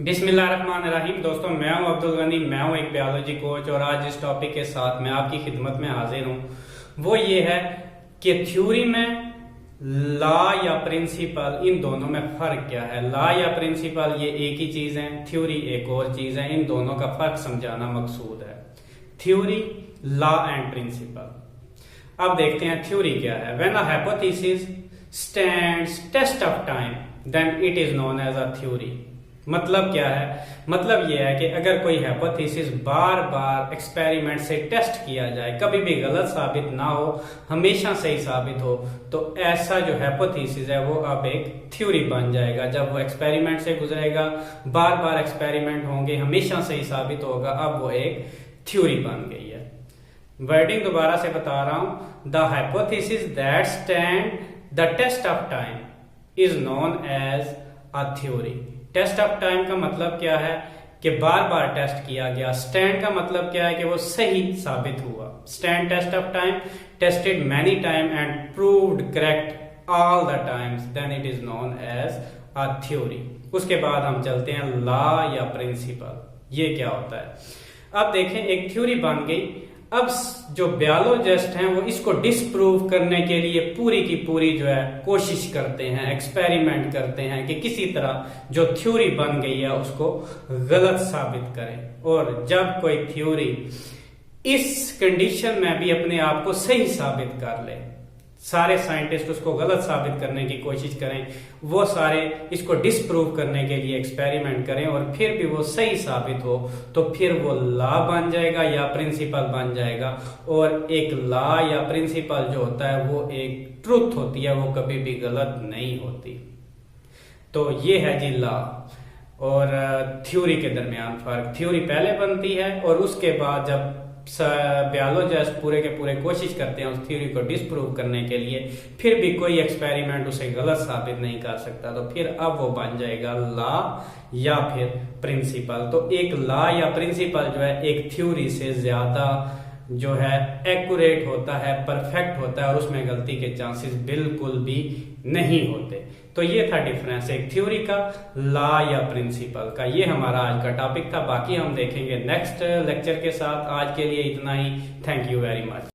बिस्मिल्लाहिर्रहमानिर्रहीम। दोस्तों, मैं हूं अब्दुल गनी, मैं हूं एक बायोलॉजी कोच और आज जिस टॉपिक के साथ मैं आपकी खिदमत में हाजिर हूं वो ये है कि थ्योरी में लॉ या प्रिंसिपल, इन दोनों में फर्क क्या है। लॉ या प्रिंसिपल ये एक ही चीज है, थ्योरी एक और चीज है। इन दोनों का फर्क समझाना मकसूद है। Theory, law and principle. अब देखते हैं थ्योरी क्या है। When a hypothesis stands test of time then it is known as a theory. मतलब क्या है? मतलब यह है कि अगर कोई हाइपोथेसिस बार बार एक्सपेरिमेंट से टेस्ट किया जाए, कभी भी गलत साबित ना हो, हमेशा सही साबित हो, तो ऐसा जो हाइपोथेसिस है वो अब एक थ्योरी बन जाएगा। जब वो एक्सपेरिमेंट से गुजरेगा, बार बार एक्सपेरिमेंट होंगे, हमेशा सही साबित होगा, अब वो एक थ्योरी बन गई है। वर्डिंग दोबारा से बता रहा हूं। The hypothesis that stand the test of time is known as a theory. Test of time का मतलब क्या है कि बार बार टेस्ट किया गया। स्टैंड का मतलब क्या है कि वो सही साबित हुआ। Stand test of time, tested many time and proved correct all the times, then it is known as a theory. उसके बाद हम चलते हैं लॉ या प्रिंसिपल। ये क्या होता है? अब देखें, एक थ्योरी बन गई। अब जो बायोलॉजिस्ट हैं वो इसको डिस्प्रूव करने के लिए पूरी की पूरी जो है कोशिश करते हैं, एक्सपेरिमेंट करते हैं कि किसी तरह जो थ्योरी बन गई है उसको गलत साबित करें। और जब कोई थ्योरी इस कंडीशन में भी अपने आप को सही साबित कर ले, सारे साइंटिस्ट उसको गलत साबित करने की कोशिश करें, वो सारे इसको डिस्प्रूव करने के लिए एक्सपेरिमेंट करें और फिर भी वो सही साबित हो, तो फिर वो लॉ बन जाएगा या प्रिंसिपल बन जाएगा। और एक लॉ या प्रिंसिपल जो होता है वो एक ट्रुथ होती है, वो कभी भी गलत नहीं होती। तो ये है जी लॉ और थ्योरी के दरमियान फर्क। थ्योरी पहले बनती है और उसके बाद जब बायोलॉजिस्ट पूरे के पूरे कोशिश करते हैं उस थ्योरी को डिस्प्रूव करने के लिए, फिर भी कोई एक्सपेरिमेंट उसे गलत साबित नहीं कर सकता, तो फिर अब वो बन जाएगा लॉ या फिर प्रिंसिपल। तो एक लॉ या प्रिंसिपल जो है एक थ्योरी से ज्यादा जो है एक्यूरेट होता है, परफेक्ट होता है और उसमें गलती के चांसेस बिल्कुल भी नहीं होते। तो ये था डिफरेंस एक थ्योरी का, लॉ या प्रिंसिपल का। ये हमारा आज का टॉपिक था। बाकी हम देखेंगे नेक्स्ट लेक्चर के साथ। आज के लिए इतना ही। Thank you very much.